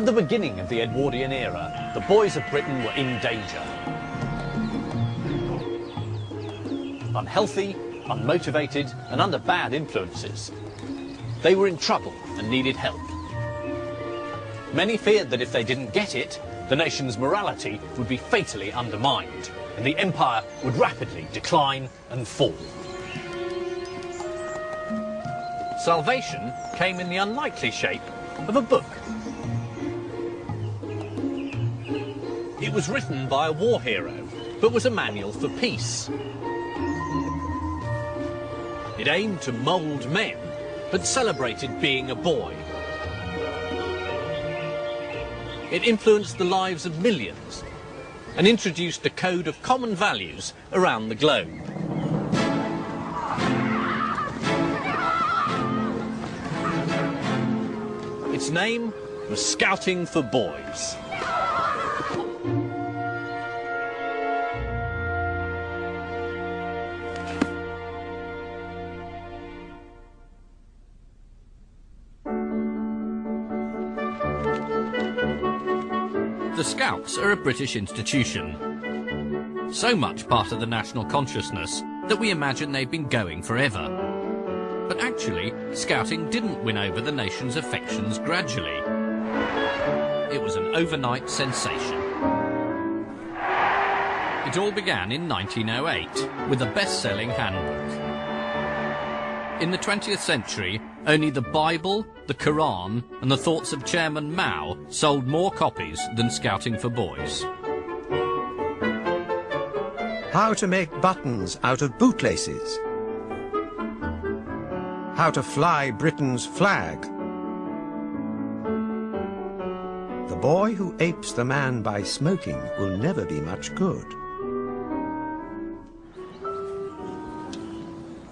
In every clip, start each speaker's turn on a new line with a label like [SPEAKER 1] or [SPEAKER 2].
[SPEAKER 1] the beginning of the Edwardian era, the boys of Britain were in danger. Unhealthy, unmotivated, and under bad influences. They were in trouble and needed help. Many feared that if they didn't get it, the nation's morality would be fatally undermined, and the empire would rapidly decline and fall. Salvation came in the unlikely shape of a book. It was written by a war hero, but was a manual for peace. It aimed to mould men, but celebrated being a boy. It influenced the lives of millions and introduced a code of common values around the globe. Its name was Scouting for Boys. The Scouts are a British institution, so much part of the national consciousness that we imagine they've been going forever. But actually, Scouting didn't win over the nation's affections gradually. It was an overnight sensation. It all began in 1908 with a best-selling handbook. In the 20th century, only the Bible, the Quran and the thoughts of Chairman Mao sold more copies than Scouting for Boys.
[SPEAKER 2] How to make buttons out of bootlaces. How to fly Britain's flag. The boy who apes the man by smoking will never be much good.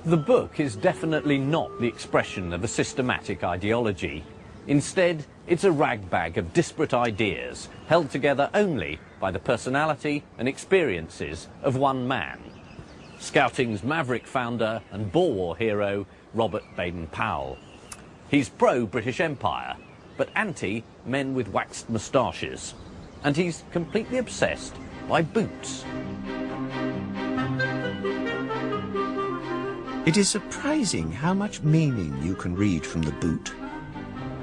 [SPEAKER 1] The book is definitely not the expression of a systematic ideology. Instead, it's a ragbag of disparate ideas held together only by the personality and experiences of one man. Scouting's maverick founder and Boer War hero, Robert Baden-Powell. He's pro-British Empire, but anti-men with waxed moustaches. And he's completely obsessed by boots.
[SPEAKER 2] It is surprising how much meaning you can read from the boot.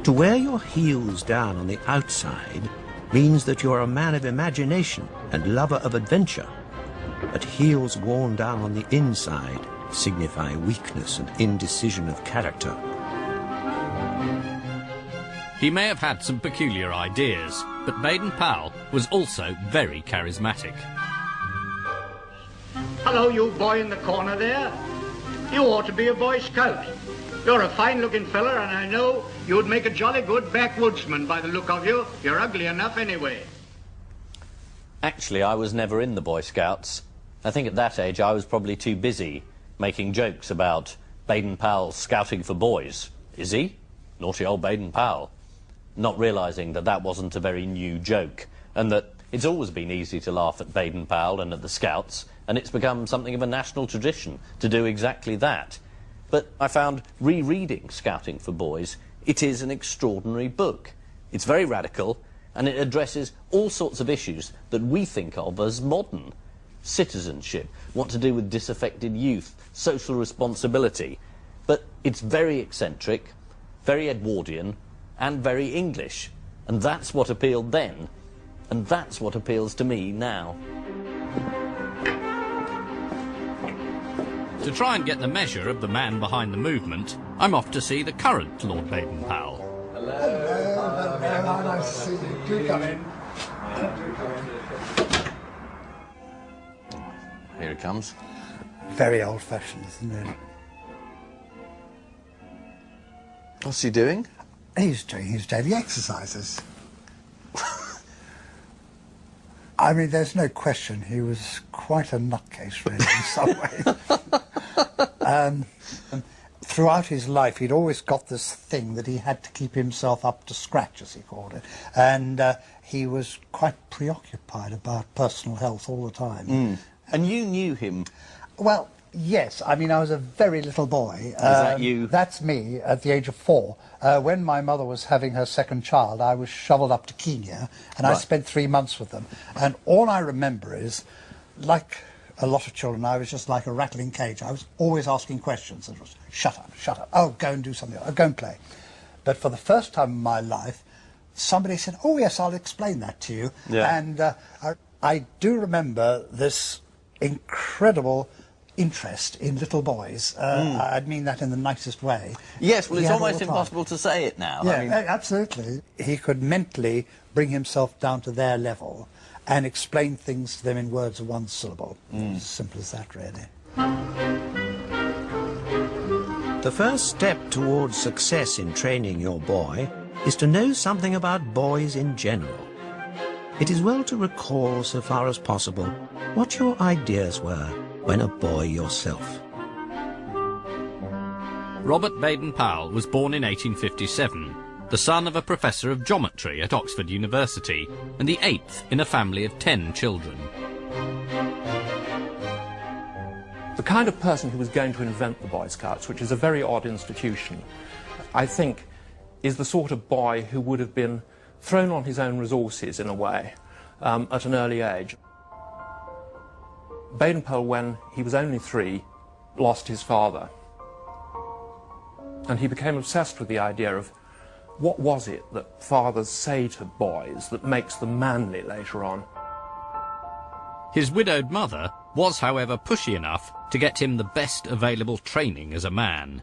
[SPEAKER 2] To wear your heels down on the outside means that you're a man of imagination and lover of adventure. But heels worn down on the inside signify weakness and indecision of character.
[SPEAKER 1] He may have had some peculiar ideas, but Baden-Powell was also very charismatic.
[SPEAKER 3] Hello, you boy in the corner there. You ought to be a Boy Scout. You're a fine-looking fella, and I know you'd make a jolly good backwoodsman by the look of you. You're ugly enough anyway.
[SPEAKER 1] Actually, I was never in the Boy Scouts. I think at that age I was probably too busy making jokes about Baden-Powell scouting for boys. Is he? Naughty old Baden-Powell. Not realising that that wasn't a very new joke, and that it's always been easy to laugh at Baden-Powell and at the Scouts, and it's become something of a national tradition to do exactly that. But I found rereading Scouting for Boys, it is an extraordinary book. It's very radical, and it addresses all sorts of issues that we think of as modern. Citizenship, what to do with disaffected youth, social responsibility. But it's very eccentric, very Edwardian, and very English. And that's what appealed then, and that's what appeals to me now. To try and get the measure of the man behind the movement, I'm off to see the current Lord Baden-Powell.
[SPEAKER 4] Hello. Hello. Nice to see you. Do come in.
[SPEAKER 1] Here it comes.
[SPEAKER 4] Very old-fashioned, isn't it?
[SPEAKER 5] What's he doing?
[SPEAKER 4] He's doing his daily exercises. I mean, there's no question he was quite a nutcase, really, in some ways. Throughout his life, he'd always got this thing that he had to keep himself up to scratch, as he called it. And he was quite preoccupied about personal health all the time.
[SPEAKER 5] Mm. And you knew him?
[SPEAKER 4] Well, Yes, I mean, I was a very little boy.
[SPEAKER 1] Is that you?
[SPEAKER 4] That's me at the age of 4. When my mother was having her second child, I was shoveled up to Kenya, and I spent 3 months with them. And all I remember is, like a lot of children, I was just like a rattling cage. I was always asking questions. It was, shut up, shut up. Oh, go and do something. Oh, go and play. But for the first time in my life, somebody said, oh, yes, I'll explain that to you.
[SPEAKER 5] Yeah.
[SPEAKER 4] And I do remember this incredible interest in little boys. I mean that in the nicest way.
[SPEAKER 1] Yes, well,
[SPEAKER 4] He
[SPEAKER 1] it's
[SPEAKER 4] had all
[SPEAKER 1] almost
[SPEAKER 4] the time.
[SPEAKER 1] impossible to say it now.
[SPEAKER 4] Yeah,
[SPEAKER 1] I mean,
[SPEAKER 4] absolutely. He could mentally bring himself down to their level and explain things to them in words of one syllable. As simple as that, really.
[SPEAKER 2] The first step towards success in training your boy is to know something about boys in general. It is well to recall, so far as possible, what your ideas were when a boy yourself.
[SPEAKER 6] Robert Baden-Powell was born in 1857, the son of a professor of geometry at Oxford University and the 8th in a family of 10 children.
[SPEAKER 7] The kind of person who was going to invent the Boy Scouts, which is a very odd institution, I think is the sort of boy who would have been thrown on his own resources in a way at an early age. Baden-Powell, when he was only 3, lost his father. And he became obsessed with the idea of what was it that fathers say to boys that makes them manly later on.
[SPEAKER 6] His widowed mother was, however, pushy enough to get him the best available training as a man.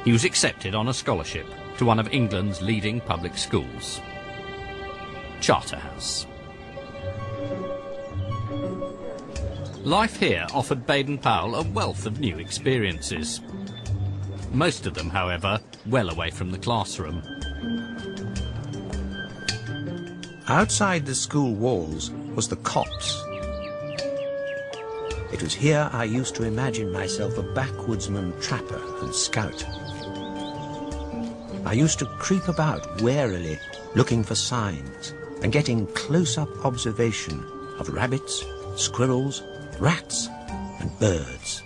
[SPEAKER 6] He was accepted on a scholarship to one of England's leading public schools, Charterhouse. Life here offered Baden-Powell a wealth of new experiences. Most of them, however, well away from the classroom.
[SPEAKER 2] Outside the school walls was the copse. It was here I used to imagine myself a backwoodsman, trapper and scout. I used to creep about warily, looking for signs and getting close-up observation of rabbits, squirrels, rats and birds.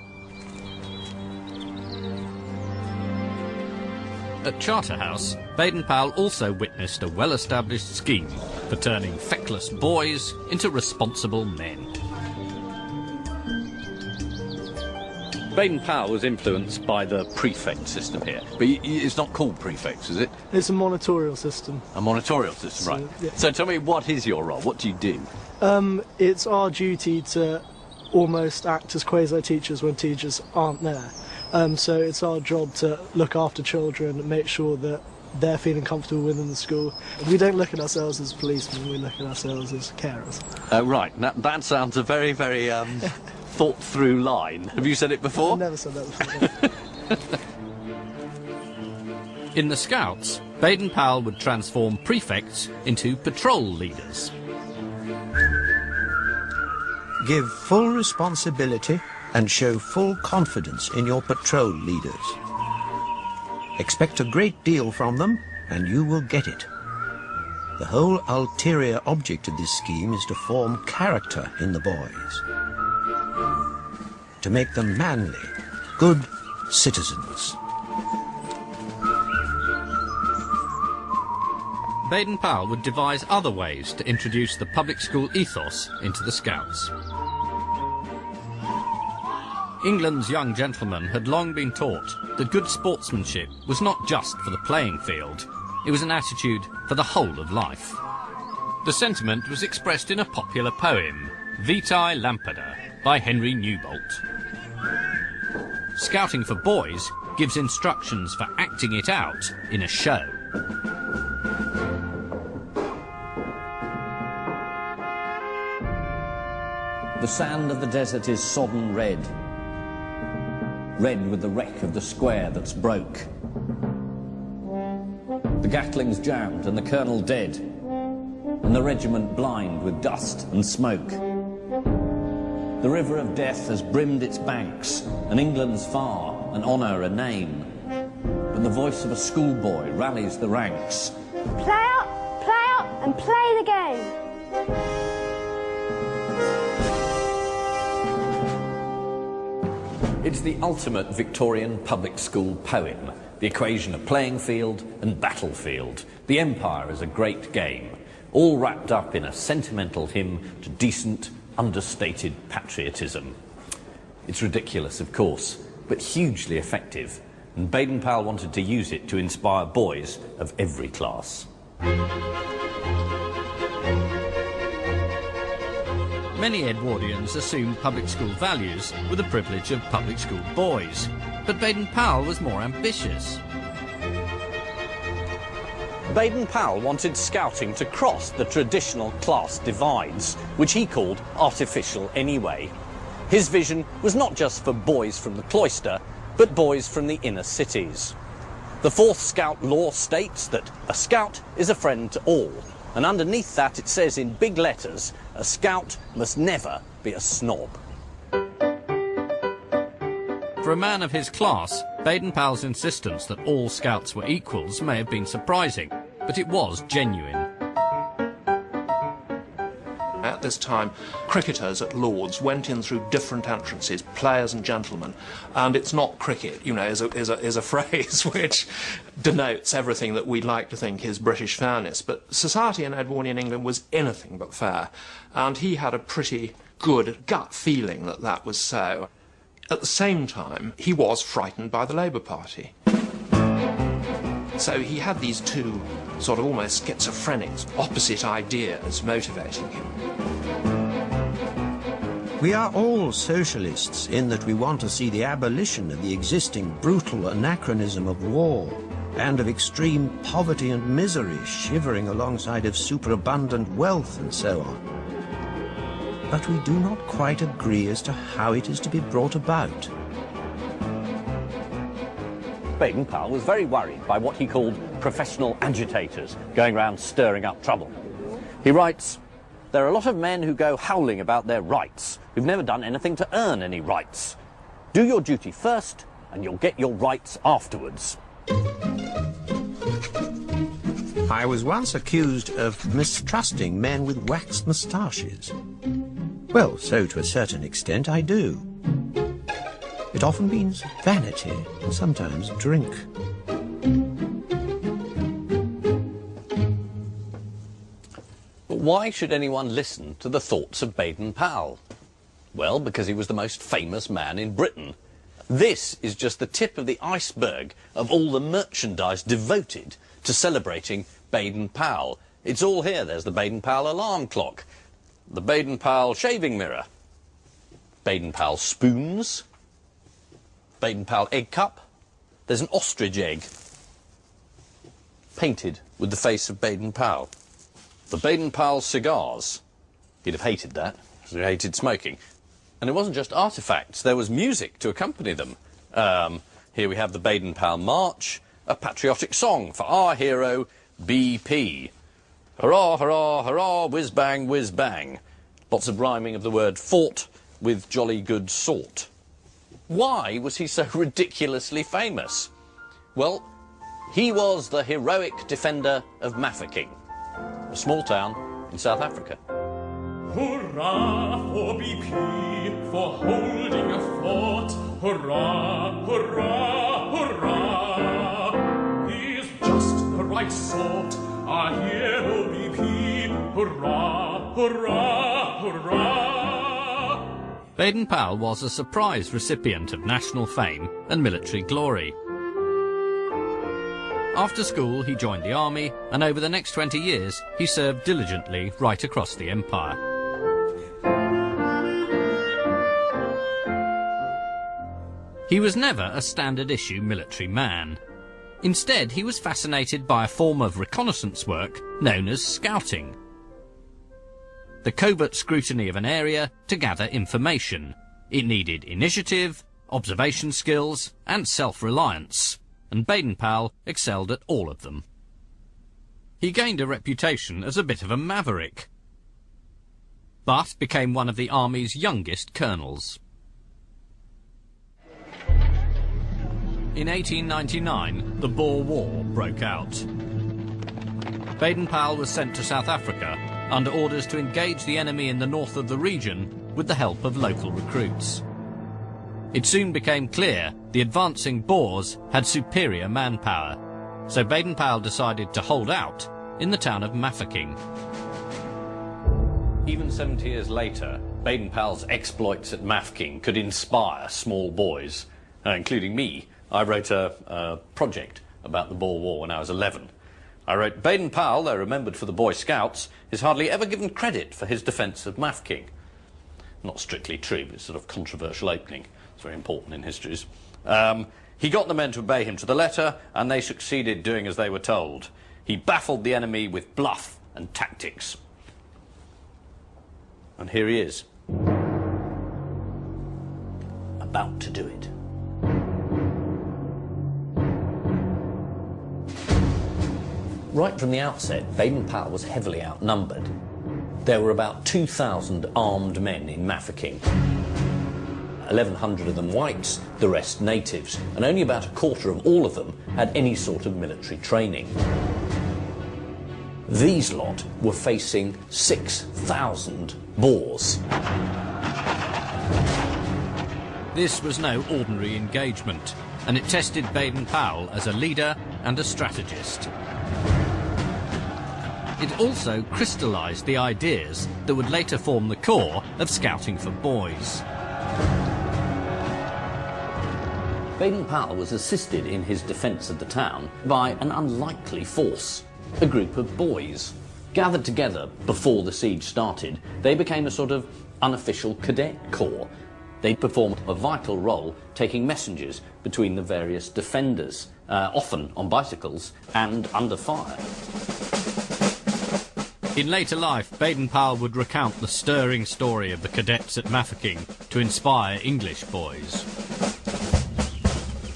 [SPEAKER 6] At Charterhouse, Baden-Powell also witnessed a well-established scheme for turning feckless boys into responsible men.
[SPEAKER 1] Baden-Powell was influenced by the prefect system here. But it's not called prefects, is it?
[SPEAKER 8] It's a monitorial system.
[SPEAKER 1] A monitorial system, right.
[SPEAKER 8] yeah.
[SPEAKER 1] So tell me, what is your role? What do you do?
[SPEAKER 8] It's our duty to almost act as quasi-teachers when teachers aren't there. So it's our job to look after children and make sure that they're feeling comfortable within the school. We don't look at ourselves as policemen, we look at ourselves as carers.
[SPEAKER 1] Right, that sounds a very, very thought-through line. Have you said it before?
[SPEAKER 8] I've never said that before.
[SPEAKER 6] In the Scouts, Baden-Powell would transform prefects into patrol leaders.
[SPEAKER 2] Give full responsibility and show full confidence in your patrol leaders. Expect a great deal from them, and you will get it. The whole ulterior object of this scheme is to form character in the boys, to make them manly, good citizens.
[SPEAKER 6] Baden-Powell would devise other ways to introduce the public school ethos into the Scouts. England's young gentlemen had long been taught that good sportsmanship was not just for the playing field, it was an attitude for the whole of life. The sentiment was expressed in a popular poem, Vitae Lampada, by Henry Newbolt. Scouting for Boys gives instructions for acting it out in a show.
[SPEAKER 1] The sand of the desert is sodden red. Red with the wreck of the square that's broke. The Gatling's jammed and the colonel dead, and the regiment blind with dust and smoke. The river of death has brimmed its banks, and England's far, and honour a name. But the voice of a schoolboy rallies the ranks.
[SPEAKER 9] Play up, and play the game.
[SPEAKER 6] It's the ultimate Victorian public school poem, the equation of playing field and battlefield. The empire is a great game, all wrapped up in a sentimental hymn to decent, understated patriotism. It's ridiculous, of course, but hugely effective, and Baden-Powell wanted to use it to inspire boys of every class.
[SPEAKER 9] Many Edwardians assumed public school values were the privilege of public school boys, but Baden-Powell was more ambitious.
[SPEAKER 1] Baden-Powell wanted scouting to cross the traditional class divides, which he called artificial anyway. His vision was not just for boys from the cloister, but boys from the inner cities. The 4th Scout law states that a scout is a friend to all, and underneath that it says in big letters, a scout must never be a snob.
[SPEAKER 9] For a man of his class, Baden-Powell's insistence that all scouts were equals may have been surprising, but it was genuine.
[SPEAKER 7] At this time, cricketers at Lord's went in through different entrances, players and gentlemen, and it's not cricket, you know, is a phrase which denotes everything that we'd like to think is British fairness. But society in Edwardian England was anything but fair, and he had a pretty good gut feeling that that was so. At the same time, he was frightened by the Labour Party. So he had these two sort of almost schizophrenic, opposite ideas motivating him.
[SPEAKER 2] We are all socialists in that we want to see the abolition of the existing brutal anachronism of war and of extreme poverty and misery shivering alongside of superabundant wealth and so on. But we do not quite agree as to how it is to be brought about.
[SPEAKER 1] Baden-Powell was very worried by what he called professional agitators going around stirring up trouble. He writes, "There are a lot of men who go howling about their rights, who've never done anything to earn any rights. Do your duty first, and you'll get your rights afterwards."
[SPEAKER 2] I was once accused of mistrusting men with waxed moustaches. Well, so to a certain extent I do. It often means vanity, and sometimes drink.
[SPEAKER 1] But why should anyone listen to the thoughts of Baden-Powell? Well, because he was the most famous man in Britain. This is just the tip of the iceberg of all the merchandise devoted to celebrating Baden-Powell. It's all here. There's the Baden-Powell alarm clock, the Baden-Powell shaving mirror, Baden-Powell spoons, Baden-Powell egg cup. There's an ostrich egg painted with the face of Baden-Powell. The Baden-Powell cigars. He'd have hated that, because he hated smoking. And it wasn't just artefacts, there was music to accompany them. Here we have the Baden-Powell March, a patriotic song for our hero, BP. Hurrah, hurrah, hurrah, whiz-bang, whiz-bang. Lots of rhyming of the word fought with jolly good sort. Why was he so ridiculously famous? Well, he was the heroic defender of Mafeking, a small town in South Africa.
[SPEAKER 10] Hurrah for BP, for holding a fort. Hurrah, hurrah, hurrah. He's just the right sort, our hero BP. Hurrah, hurrah, hurrah.
[SPEAKER 9] Baden-Powell was a surprise recipient of national fame and military glory. After school, he joined the army, and over the next 20 years, he served diligently right across the empire. He was never a standard-issue military man. Instead, he was fascinated by a form of reconnaissance work known as scouting. The covert scrutiny of an area to gather information. It needed initiative, observation skills, and self-reliance, and Baden-Powell excelled at all of them. He gained a reputation as a bit of a maverick, but became one of the Army's youngest colonels. In 1899, the Boer War broke out. Baden-Powell was sent to South Africa under orders to engage the enemy in the north of the region with the help of local recruits. It soon became clear the advancing Boers had superior manpower, so Baden-Powell decided to hold out in the town of Mafeking.
[SPEAKER 1] Even 70 years later, Baden-Powell's exploits at Mafeking could inspire small boys, including me. I wrote a project about the Boer War when I was 11. I wrote, Baden-Powell, though remembered for the Boy Scouts, is hardly ever given credit for his defence of Mafeking. Not strictly true, but it's sort of controversial opening. It's very important in histories. He got the men to obey him to the letter, and they succeeded doing as they were told. He baffled the enemy with bluff and tactics. And here he is, about to do it. Right from the outset, Baden-Powell was heavily outnumbered. There were about 2,000 armed men in Mafeking. 1,100 of them whites, the rest natives, and only about a quarter of all of them had any sort of military training. These lot were facing 6,000 Boers.
[SPEAKER 9] This was no ordinary engagement, and it tested Baden-Powell as a leader and a strategist. It also crystallised the ideas that would later form the core of Scouting for Boys.
[SPEAKER 1] Baden-Powell was assisted in his defence of the town by an unlikely force, a group of boys. Gathered together before the siege started, they became a sort of unofficial cadet corps. They performed a vital role taking messages between the various defenders, often on bicycles and under fire.
[SPEAKER 9] In later life, Baden-Powell would recount the stirring story of the cadets at Mafeking to inspire English boys.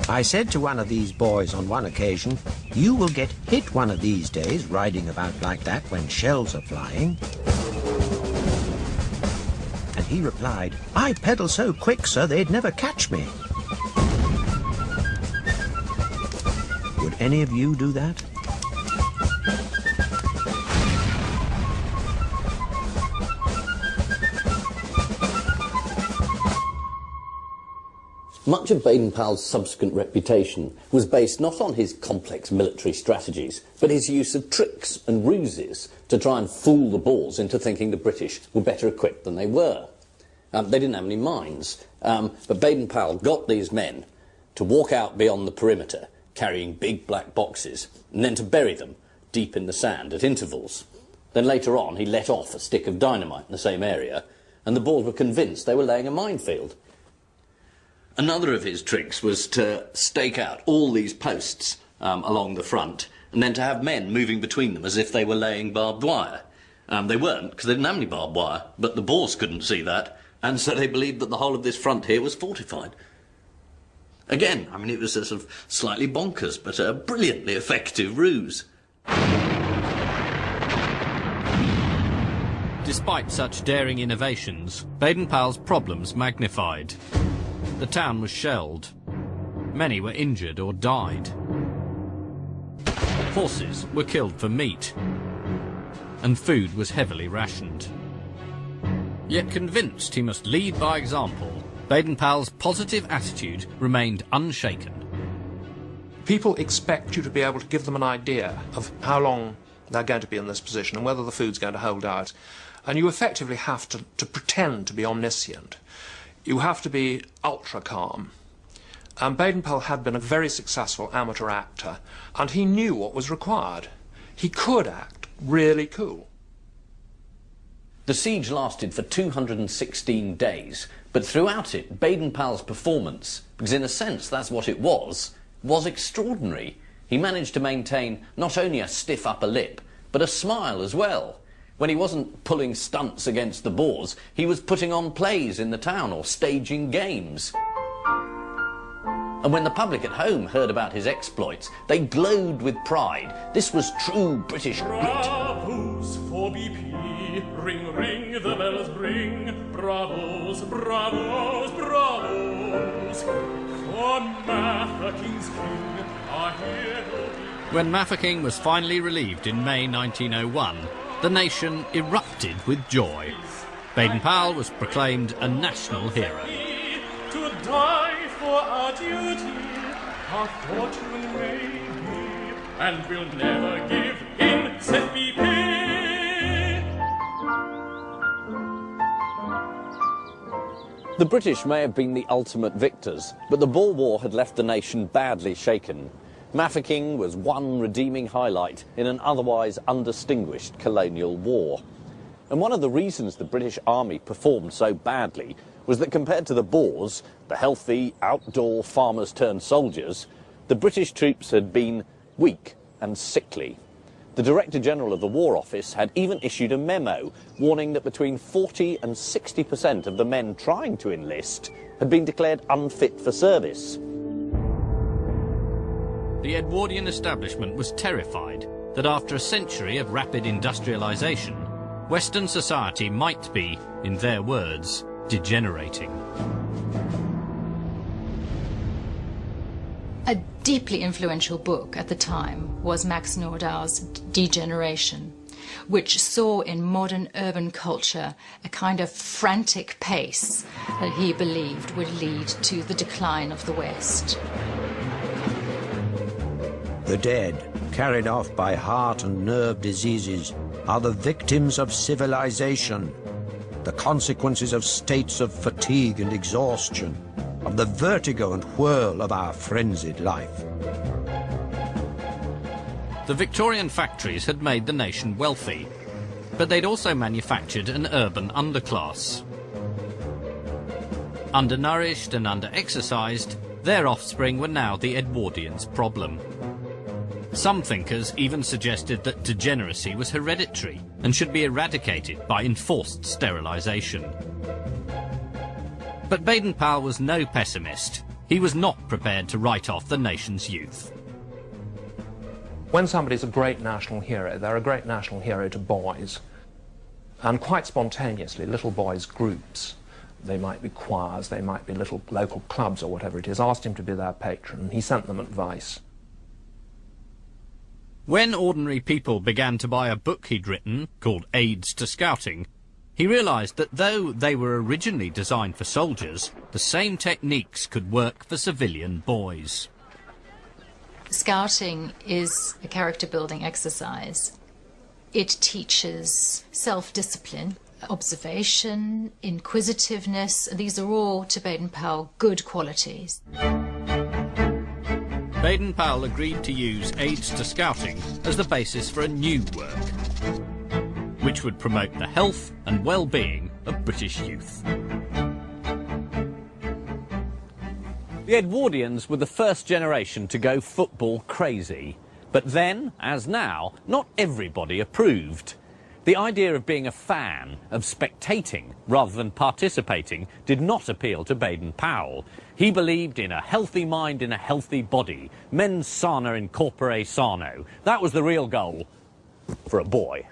[SPEAKER 2] I said to one of these boys on one occasion, "You will get hit one of these days riding about like that when shells are flying." And he replied, "I pedal so quick, sir, they'd never catch me." Would any of you do that?
[SPEAKER 1] Much of Baden-Powell's subsequent reputation was based not on his complex military strategies, but his use of tricks and ruses to try and fool the Boers into thinking the British were better equipped than they were. They didn't have any mines, but Baden-Powell got these men to walk out beyond the perimeter, carrying big black boxes, and then to bury them deep in the sand at intervals. Then later on, he let off a stick of dynamite in the same area, and the Boers were convinced they were laying a minefield. Another of his tricks was to stake out all these posts along the front, and then to have men moving between them as if they were laying barbed wire. They weren't, because they didn't have any barbed wire, but the Boers couldn't see that, and so they believed that the whole of this front here was fortified. Again, I mean, it was a sort of slightly bonkers, but a brilliantly effective ruse.
[SPEAKER 9] Despite such daring innovations, Baden-Powell's problems magnified. The town was shelled. Many were injured or died. Horses were killed for meat. And food was heavily rationed. Yet convinced he must lead by example, Baden-Powell's positive attitude remained unshaken.
[SPEAKER 7] People expect you to be able to give them an idea of how long they're going to be in this position and whether the food's going to hold out. And you effectively have to pretend to be omniscient. You have to be ultra calm. Baden-Powell had been a very successful amateur actor, and he knew what was required. He could act really cool.
[SPEAKER 1] The siege lasted for 216 days, but throughout it, Baden-Powell's performance, because in a sense that's what it was extraordinary. He managed to maintain not only a stiff upper lip, but a smile as well. When he wasn't pulling stunts against the Boers, he was putting on plays in the town or staging games. And when the public at home heard about his exploits, they glowed with pride. This was true British grit.
[SPEAKER 10] Bravos for BP, ring, ring, the bells ring. Bravos, bravos, bravos. For Mafeking's king, our hero.
[SPEAKER 9] When Mafeking was finally relieved in May 1901, the nation erupted with joy. Baden-Powell was proclaimed a national hero.
[SPEAKER 10] to die for our duty, our fortune may be, and we'll never give in, said BP.
[SPEAKER 1] The British may have been the ultimate victors, but the Boer War had left the nation badly shaken. Mafficking was one redeeming highlight in an otherwise undistinguished colonial war. And one of the reasons the British Army performed so badly was that compared to the Boers, the healthy, outdoor farmers-turned-soldiers, the British troops had been weak and sickly. The Director General of the War Office had even issued a memo warning that between 40 and 60% of the men trying to enlist had been declared unfit for service.
[SPEAKER 9] The Edwardian establishment was terrified that after a century of rapid industrialisation, Western society might be, in their words, degenerating.
[SPEAKER 11] A deeply influential book at the time was Max Nordau's Degeneration, which saw in modern urban culture a kind of frantic pace that he believed would lead to the decline of the West.
[SPEAKER 2] The dead, carried off by heart and nerve diseases, are the victims of civilization, the consequences of states of fatigue and exhaustion, of the vertigo and whirl of our frenzied life.
[SPEAKER 9] The Victorian factories had made the nation wealthy, but they'd also manufactured an urban underclass. Undernourished and under-exercised, their offspring were now the Edwardians' problem. Some thinkers even suggested that degeneracy was hereditary and should be eradicated by enforced sterilisation. But Baden-Powell was no pessimist. He was not prepared to write off the nation's youth.
[SPEAKER 7] When somebody's a great national hero, they're a great national hero to boys. And quite spontaneously, little boys' groups, they might be choirs, they might be little local clubs or whatever it is, asked him to be their patron. He sent them advice.
[SPEAKER 9] When ordinary people began to buy a book he'd written, called Aids to Scouting, he realised that though they were originally designed for soldiers, the same techniques could work for civilian boys.
[SPEAKER 11] Scouting is a character-building exercise. It teaches self-discipline, observation, inquisitiveness. These are all, to Baden-Powell, good qualities.
[SPEAKER 9] Baden-Powell agreed to use Aids to Scouting as the basis for a new work, which would promote the health and well-being of British youth.
[SPEAKER 1] The Edwardians were the first generation to go football crazy. But then, as now, not everybody approved. The idea of being a fan, of spectating rather than participating, did not appeal to Baden-Powell. He believed in a healthy mind in a healthy body. Mens sana in corpore sano. That was the real goal for a boy.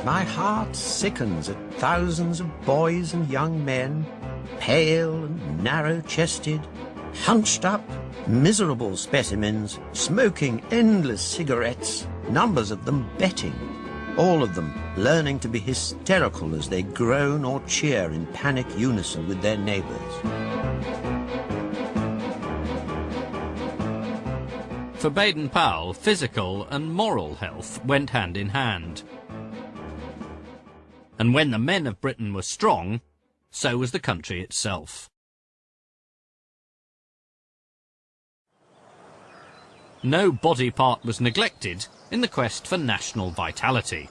[SPEAKER 2] My heart sickens at thousands of boys and young men, pale and narrow-chested, hunched up, miserable specimens, smoking endless cigarettes, numbers of them betting, all of them learning to be hysterical as they groan or cheer in panic unison with their neighbours.
[SPEAKER 9] For Baden-Powell, physical and moral health went hand in hand. And when the men of Britain were strong, so was the country itself. No body part was neglected in the quest for national vitality.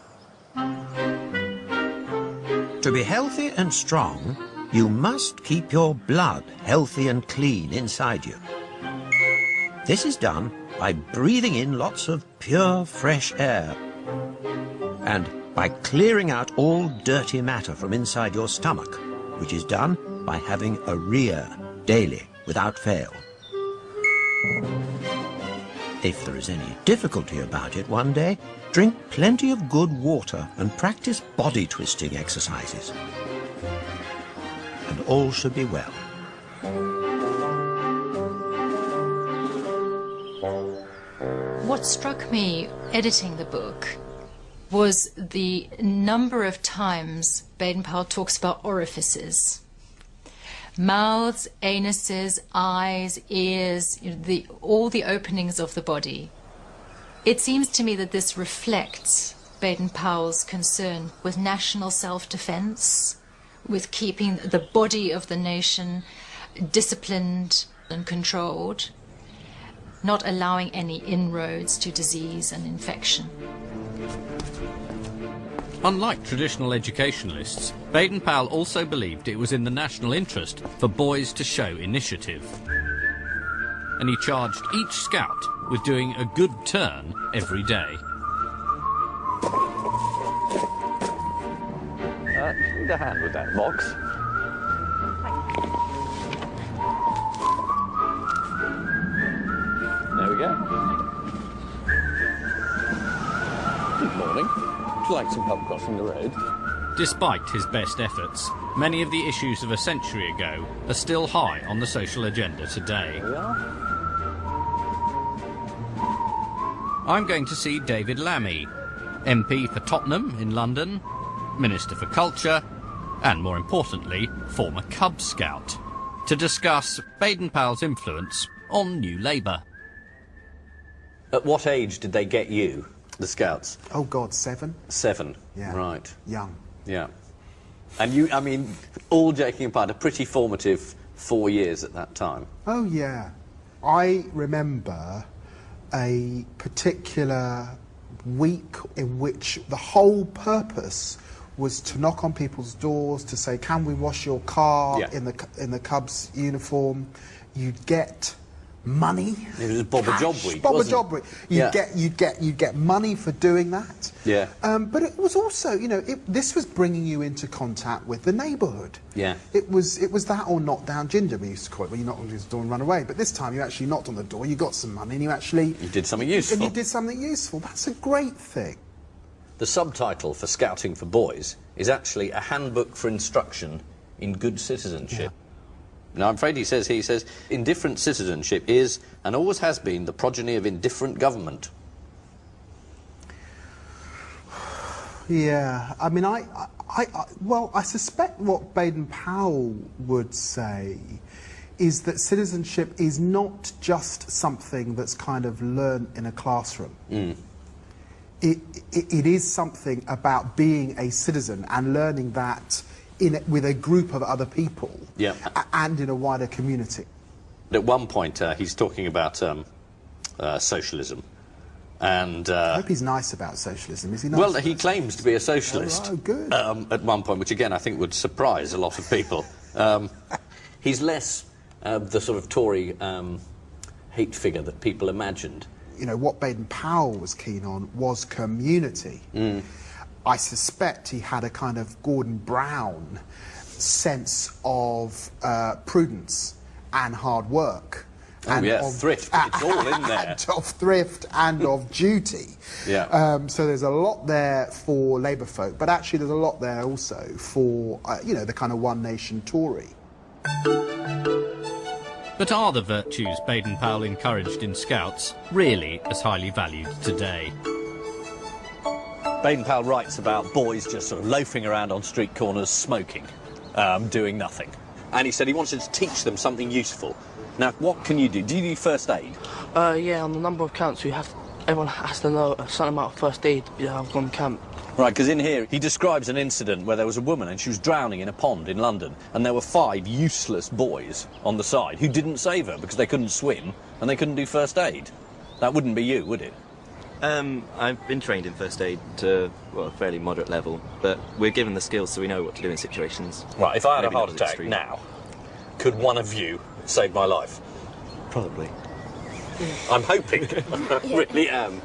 [SPEAKER 2] To be healthy and strong, you must keep your blood healthy and clean inside you. This is done by breathing in lots of pure, fresh air and by clearing out all dirty matter from inside your stomach, which is done by having a rear daily without fail. If there is any difficulty about it one day, drink plenty of good water and practice body twisting exercises. And all should be well.
[SPEAKER 11] What struck me editing the book was the number of times Baden-Powell talks about orifices. Mouths, anuses, eyes, ears, all the openings of the body. It seems to me that this reflects Baden-Powell's concern with national self-defense, with keeping the body of the nation disciplined and controlled, not allowing any inroads to disease and infection.
[SPEAKER 9] Unlike traditional educationalists, Baden-Powell also believed it was in the national interest for boys to show initiative. And he charged each scout with doing a good turn every day.
[SPEAKER 12] Need a hand with that box. There we go. Good morning. Would you like some help crossing the road?
[SPEAKER 9] Despite his best efforts, many of the issues of a century ago are still high on the social agenda today.
[SPEAKER 12] There we are.
[SPEAKER 9] I'm going to see David Lammy, MP for Tottenham in London, Minister for Culture, and more importantly, former Cub Scout, to discuss Baden-Powell's influence on New Labour.
[SPEAKER 1] At what age did they get you, the Scouts?
[SPEAKER 13] Oh God, 7.
[SPEAKER 1] 7?
[SPEAKER 13] Yeah.
[SPEAKER 1] Right.
[SPEAKER 13] Young.
[SPEAKER 1] Yeah. And you, I mean, all joking apart, a pretty formative 4 years at that time.
[SPEAKER 13] Oh yeah. I remember a particular week in which the whole purpose was to knock on people's doors to say, can we wash your car in the Cubs uniform? You'd get money.
[SPEAKER 1] It was Bob a Job week.
[SPEAKER 13] Bob a Job week. You'd get money for doing that.
[SPEAKER 1] Yeah.
[SPEAKER 13] But it was also, you know, this was bringing you into contact with the neighbourhood.
[SPEAKER 1] Yeah.
[SPEAKER 13] It was that or knock down ginger, we used to call it, when you knock on the door and run away. But this time you actually knocked on the door, you got some money, and you
[SPEAKER 1] did something useful.
[SPEAKER 13] And you did something useful. That's a great thing.
[SPEAKER 1] The subtitle for Scouting for Boys is actually a handbook for instruction in good citizenship. Yeah. Now, I'm afraid he says, indifferent citizenship is and always has been the progeny of indifferent government.
[SPEAKER 13] Yeah, I mean, well, I suspect what Baden-Powell would say is that citizenship is not just something that's kind of learnt in a classroom. It is something about being a citizen and learning that with a group of other people and in a wider community.
[SPEAKER 1] At one point, he's talking about socialism. And
[SPEAKER 13] I hope he's nice about socialism. Is he nice?
[SPEAKER 1] Well, he claims to be a socialist.
[SPEAKER 13] Oh, good.
[SPEAKER 1] At one point, which again I think would surprise a lot of people. He's less the sort of Tory hate figure that people imagined.
[SPEAKER 13] You know, what Baden-Powell was keen on was community. I suspect he had a kind of Gordon Brown sense of prudence and hard work.
[SPEAKER 1] Oh, and yeah, thrift. It's all in there.
[SPEAKER 13] And of thrift and of duty.
[SPEAKER 1] Yeah.
[SPEAKER 13] So there's a lot there for Labour folk, but actually there's a lot there also for, you know, the kind of one nation Tory.
[SPEAKER 9] But are the virtues Baden-Powell encouraged in Scouts really as highly valued today?
[SPEAKER 1] Baden-Powell writes about boys just sort of loafing around on street corners smoking, doing nothing. And he said he wanted to teach them something useful. Now, what can you do? Do you do first aid?
[SPEAKER 14] Yeah, on the number of camps everyone has to know a certain amount of first aid to have gone camp.
[SPEAKER 1] Right, because in here he describes an incident where there was a woman and she was drowning in a pond in London, and there were 5 useless boys on the side who didn't save her because they couldn't swim and they couldn't do first aid. That wouldn't be you, would it?
[SPEAKER 15] I've been trained in first aid to, well, a fairly moderate level, but we're given the skills so we know what to do in situations.
[SPEAKER 1] Right, if I had a heart attack now, could one of you save my life?
[SPEAKER 15] Probably.
[SPEAKER 1] I'm hoping. I really am.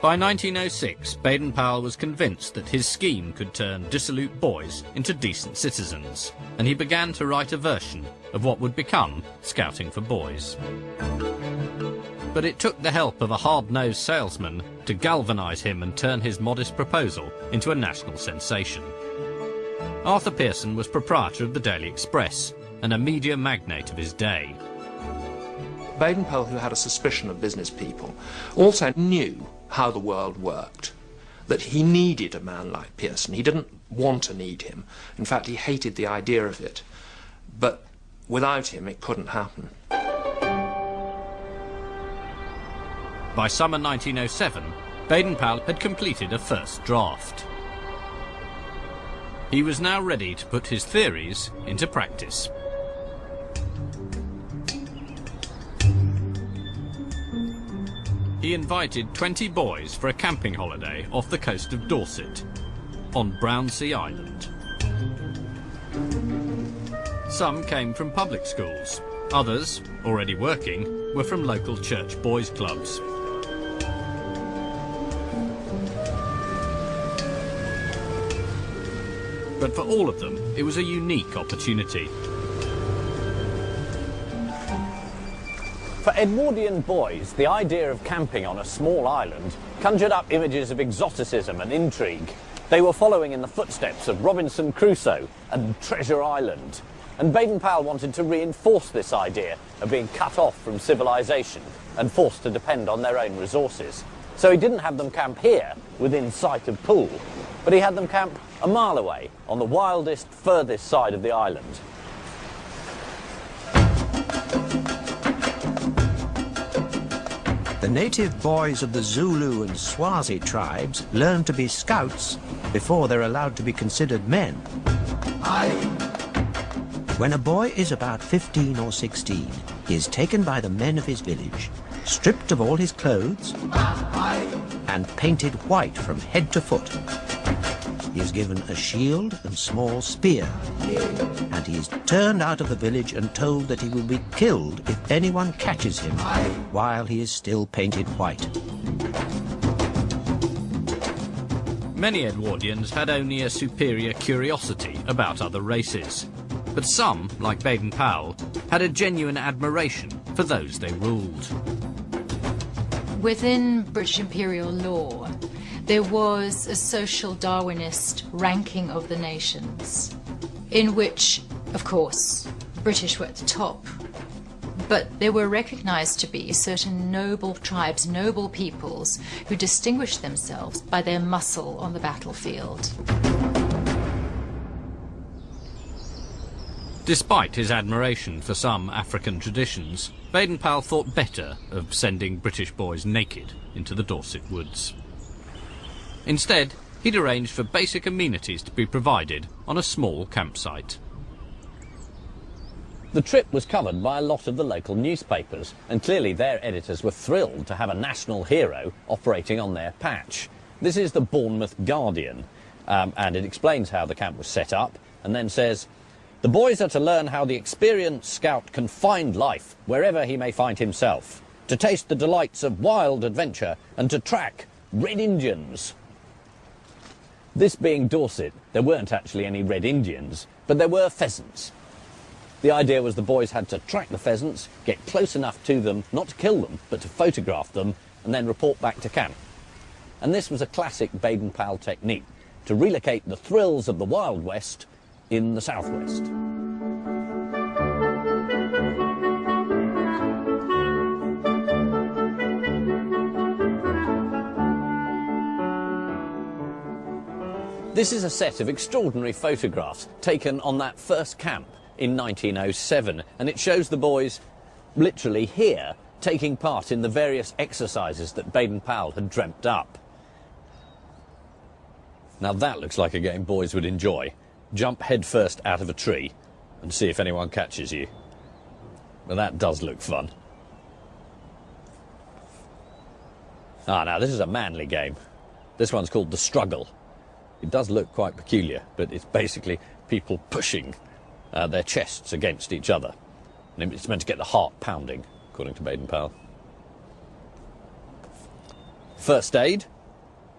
[SPEAKER 9] By 1906, Baden-Powell was convinced that his scheme could turn dissolute boys into decent citizens, and he began to write a version of what would become Scouting for Boys. But it took the help of a hard-nosed salesman to galvanise him and turn his modest proposal into a national sensation. Arthur Pearson was proprietor of the Daily Express and a media magnate of his day.
[SPEAKER 7] Baden-Powell, who had a suspicion of business people, also knew how the world worked, that he needed a man like Pearson. He didn't want to need him. In fact, he hated the idea of it. But without him, it couldn't happen.
[SPEAKER 9] By summer 1907, Baden-Powell had completed a first draft. He was now ready to put his theories into practice. He invited 20 boys for a camping holiday off the coast of Dorset, on Brownsea Island. Some came from public schools. Others, already working, were from local church boys' clubs. But for all of them, it was a unique opportunity.
[SPEAKER 1] For Edwardian boys, the idea of camping on a small island conjured up images of exoticism and intrigue. They were following in the footsteps of Robinson Crusoe and Treasure Island. And Baden-Powell wanted to reinforce this idea of being cut off from civilization and forced to depend on their own resources. So he didn't have them camp here, within sight of Poole, but he had them camp a mile away, on the wildest, furthest side of the island.
[SPEAKER 2] The native boys of the Zulu and Swazi tribes learn to be scouts before they're allowed to be considered men. When a boy is about 15 or 16, he is taken by the men of his village, stripped of all his clothes, and painted white from head to foot. He is given a shield and small spear, and he is turned out of the village and told that he will be killed if anyone catches him while he is still painted white.
[SPEAKER 9] Many Edwardians had only a superior curiosity about other races, but some, like Baden-Powell, had a genuine admiration for those they ruled.
[SPEAKER 11] Within British imperial law, there was a social Darwinist ranking of the nations, in which, of course, British were at the top, but there were recognized to be certain noble tribes, noble peoples, who distinguished themselves by their muscle on the battlefield.
[SPEAKER 9] Despite his admiration for some African traditions, Baden-Powell thought better of sending British boys naked into the Dorset woods. Instead, he'd arranged for basic amenities to be provided on a small campsite.
[SPEAKER 1] The trip was covered by a lot of the local newspapers, and clearly their editors were thrilled to have a national hero operating on their patch. This is the Bournemouth Guardian, and it explains how the camp was set up, and then says, "The boys are to learn how the experienced scout can find life wherever he may find himself, to taste the delights of wild adventure, and to track Red Indians." This being Dorset, there weren't actually any Red Indians, but there were pheasants. The idea was the boys had to track the pheasants, get close enough to them, not to kill them, but to photograph them, and then report back to camp. And this was a classic Baden-Powell technique, to relocate the thrills of the Wild West in the Southwest. This is a set of extraordinary photographs taken on that first camp in 1907, and it shows the boys literally here taking part in the various exercises that Baden-Powell had dreamt up. Now that looks like a game boys would enjoy. Jump headfirst out of a tree and see if anyone catches you. Well, that does look fun. Now this is a manly game. This one's called The Struggle. It does look quite peculiar, but it's basically people pushing their chests against each other. And it's meant to get the heart pounding, according to Baden-Powell. First aid.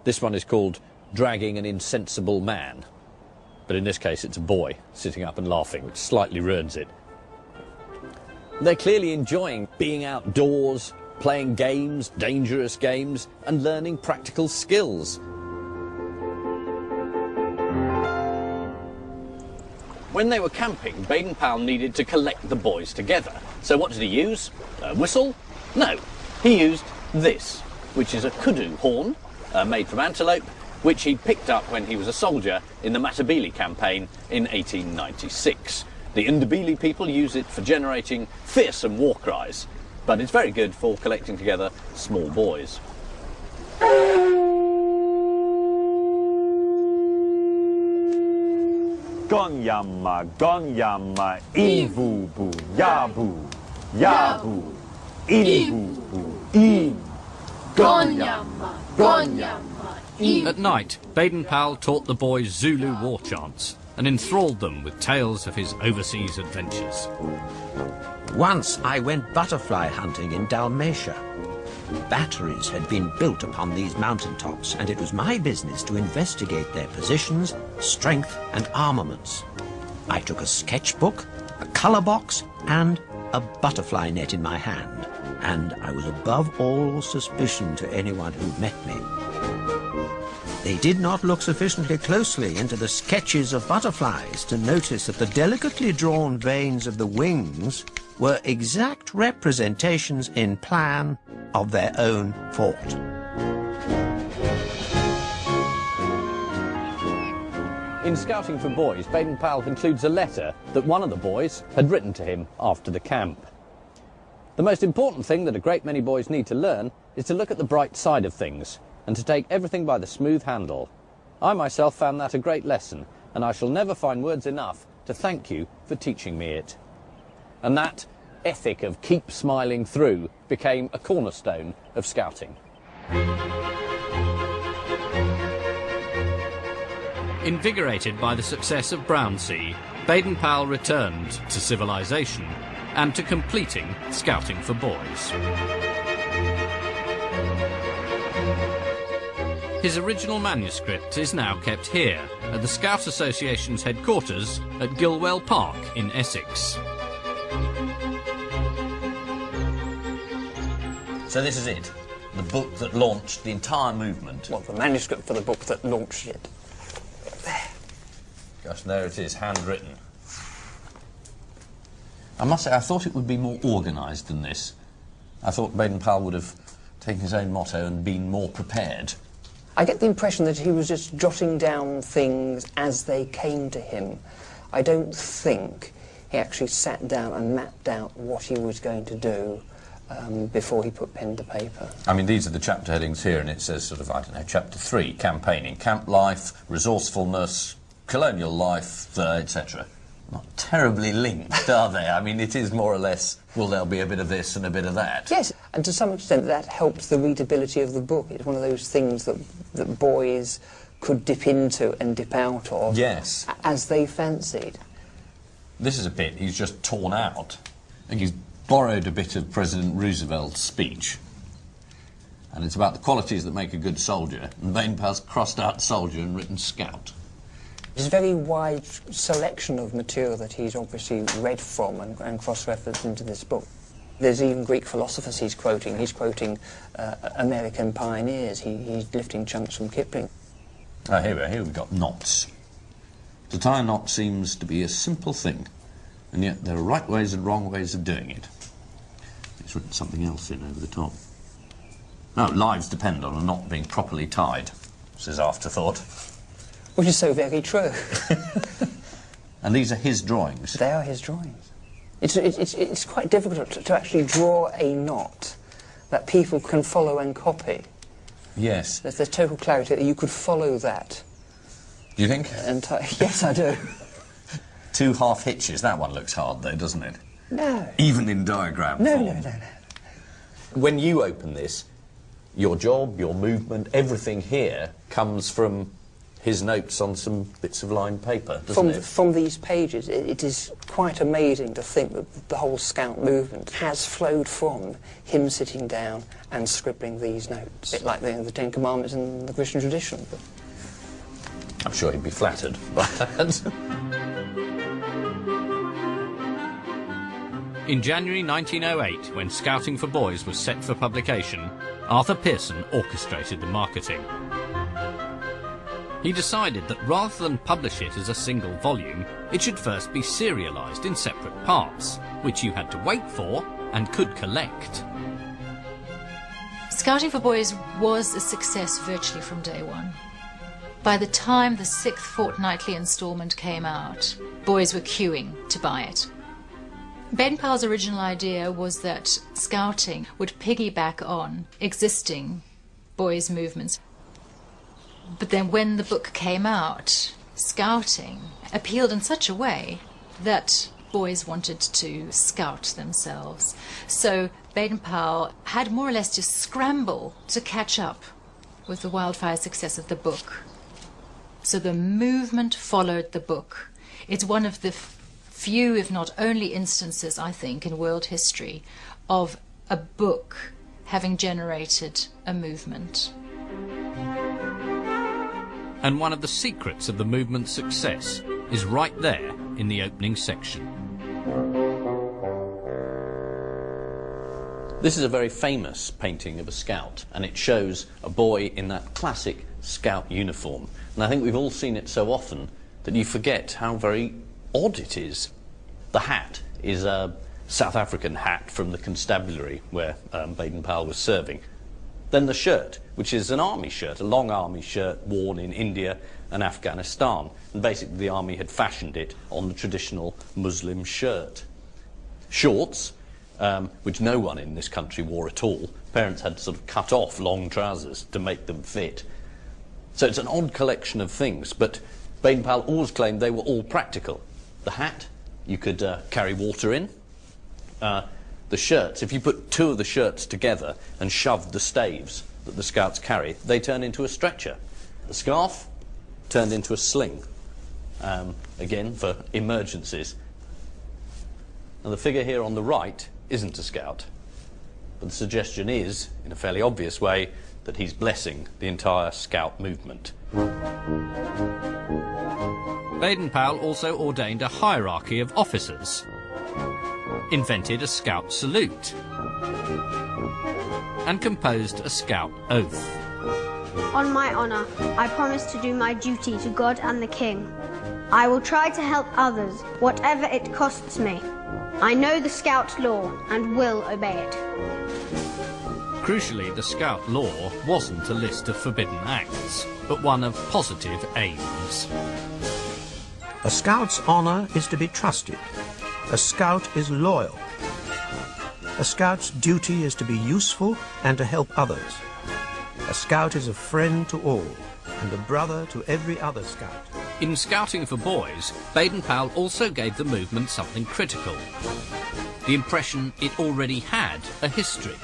[SPEAKER 1] This one is called Dragging an Insensible Man. But in this case, it's a boy sitting up and laughing, which slightly ruins it. They're clearly enjoying being outdoors, playing games, dangerous games, and learning practical skills. When they were camping, Baden-Powell needed to collect the boys together. So what did he use? A whistle? No, he used this.
[SPEAKER 9] which is a kudu horn made from antelope, which he picked up when he was a soldier in the Matabele campaign in 1896. The Ndebele people use it for generating fearsome war cries, but it's very good for collecting together small boys.
[SPEAKER 16] Gonyama, Gonyama, Ivubu, Yabu, Yabu, Ivubu, In.
[SPEAKER 9] Gonyama, Gonyama. At night, Baden-Powell taught the boys Zulu war chants and enthralled them with tales of his overseas adventures.
[SPEAKER 2] Once I went butterfly hunting in Dalmatia. Batteries had been built upon these mountaintops, and it was my business to investigate their positions, strength, and armaments. I took a sketchbook, a colour box, and a butterfly net in my hand, and I was above all suspicion to anyone who met me. They did not look sufficiently closely into the sketches of butterflies to notice that the delicately drawn veins of the wings were exact representations in plan of their own fort.
[SPEAKER 1] In Scouting for Boys, Baden-Powell includes a letter that one of the boys had written to him after the camp. The most important thing that a great many boys need to learn is to look at the bright side of things and to take everything by the smooth handle. I myself found that a great lesson, and I shall never find words enough to thank you for teaching me it. And that ethic of keep smiling through became a cornerstone of Scouting.
[SPEAKER 9] Invigorated by the success of Brownsea, Baden-Powell returned to civilization and to completing Scouting for Boys. His original manuscript is now kept here at the Scout Association's headquarters at Gilwell Park in Essex.
[SPEAKER 1] So this is it, the book that launched the entire movement.
[SPEAKER 14] Well, the manuscript for the book that launched it. There.
[SPEAKER 1] Gosh, there it is, handwritten. I must say, I thought it would be more organised than this. I thought Baden-Powell would have taken his own motto and been more prepared.
[SPEAKER 14] I get the impression that he was just jotting down things as they came to him. I don't think he actually sat down and mapped out what he was going to do before he put pen to paper.
[SPEAKER 1] I mean, these are the chapter headings here, and it says sort of, I don't know, chapter 3, campaigning, camp life, resourcefulness, colonial life, etc. Not terribly linked, are they? I mean, it is more or less, well, there'll be a bit of this and a bit of that.
[SPEAKER 14] Yes, and to some extent that helped the readability of the book. It's one of those things that boys could dip into and dip out of,
[SPEAKER 1] yes,
[SPEAKER 14] as they fancied.
[SPEAKER 1] This is a bit he's just torn out. I think he's borrowed a bit of President Roosevelt's speech, and it's about the qualities that make a good soldier, and Baden-Powell's crossed out soldier and written scout.
[SPEAKER 14] There's a very wide selection of material that he's obviously read from and cross-referenced into this book. There's even Greek philosophers he's quoting. He's quoting American pioneers. He's lifting chunks from Kipling.
[SPEAKER 1] Oh, here we've got knots. To tie a knot seems to be a simple thing, and yet there are right ways and wrong ways of doing it. He's written something else in over the top. No, lives depend on a knot being properly tied, says Afterthought.
[SPEAKER 14] Which is so very true.
[SPEAKER 1] And these are his drawings?
[SPEAKER 14] They are his drawings. It's quite difficult to actually draw a knot that people can follow and copy.
[SPEAKER 1] Yes.
[SPEAKER 14] There's total clarity that you could follow that.
[SPEAKER 1] Do you think?
[SPEAKER 14] Yes, I do.
[SPEAKER 1] 2 half hitches. That one looks hard, though, doesn't it?
[SPEAKER 14] No.
[SPEAKER 1] Even in diagram form.
[SPEAKER 14] No.
[SPEAKER 1] When you open this, your job, your movement, everything here comes from his notes on some bits of lined paper, doesn't it?
[SPEAKER 14] From these pages, it is quite amazing to think that the whole Scout movement has flowed from him sitting down and scribbling these notes. A bit like the Ten Commandments in the Christian tradition. But
[SPEAKER 1] I'm sure he'd be flattered by that.
[SPEAKER 9] In January 1908, when Scouting for Boys was set for publication, Arthur Pearson orchestrated the marketing. He decided that rather than publish it as a single volume, it should first be serialised in separate parts, which you had to wait for and could collect.
[SPEAKER 11] Scouting for Boys was a success virtually from day one. By the time the 6th fortnightly instalment came out, boys were queuing to buy it. Baden-Powell's original idea was that Scouting would piggyback on existing boys' movements. But then when the book came out, Scouting appealed in such a way that boys wanted to scout themselves. So Baden-Powell had more or less to scramble to catch up with the wildfire success of the book. So the movement followed the book. It's one of the few, if not only, instances, I think, in world history of a book having generated a movement.
[SPEAKER 9] And one of the secrets of the movement's success is right there in the opening section.
[SPEAKER 1] This is a very famous painting of a scout, and it shows a boy in that classic scout uniform. And I think we've all seen it so often that you forget how very odd it is. The hat is a South African hat from the constabulary where Baden-Powell was serving. Then the shirt, which is an army shirt, a long army shirt worn in India and Afghanistan. And basically the army had fashioned it on the traditional Muslim shirt. Shorts, which no one in this country wore at all. Parents had to sort of cut off long trousers to make them fit. So it's an odd collection of things, but Baden-Powell always claimed they were all practical. The hat, you could carry water in. The shirts, if you put two of the shirts together and shoved the staves that the scouts carry, they turn into a stretcher. The scarf turned into a sling, again for emergencies. Now the figure here on the right isn't a scout, but the suggestion is, in a fairly obvious way, that he's blessing the entire scout movement.
[SPEAKER 9] Baden-Powell also ordained a hierarchy of officers, invented a scout salute, and composed a scout oath.
[SPEAKER 17] On my honour, I promise to do my duty to God and the King. I will try to help others, whatever it costs me. I know the scout law and will obey it.
[SPEAKER 9] Crucially, the scout law wasn't a list of forbidden acts, but one of positive aims.
[SPEAKER 2] A scout's honour is to be trusted. A scout is loyal. A scout's duty is to be useful and to help others. A scout is a friend to all and a brother to every other scout.
[SPEAKER 9] In Scouting for Boys, Baden-Powell also gave the movement something critical: the impression it already had a history.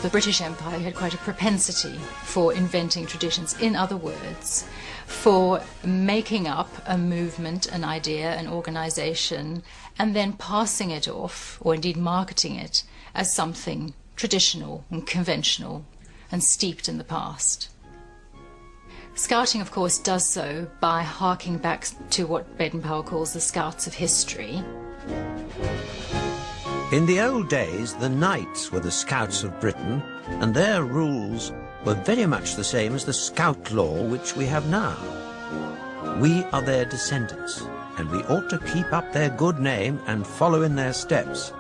[SPEAKER 11] The British Empire had quite a propensity for inventing traditions. In other words, for making up a movement, an idea, an organisation, and then passing it off, or indeed marketing it, as something traditional and conventional and steeped in the past. Scouting, of course, does so by harking back to what Baden-Powell calls the Scouts of history.
[SPEAKER 2] In the old days, the knights were the scouts of Britain, and their rules were very much the same as the scout law which we have now. We are their descendants, and we ought to keep up their good name and follow in their steps.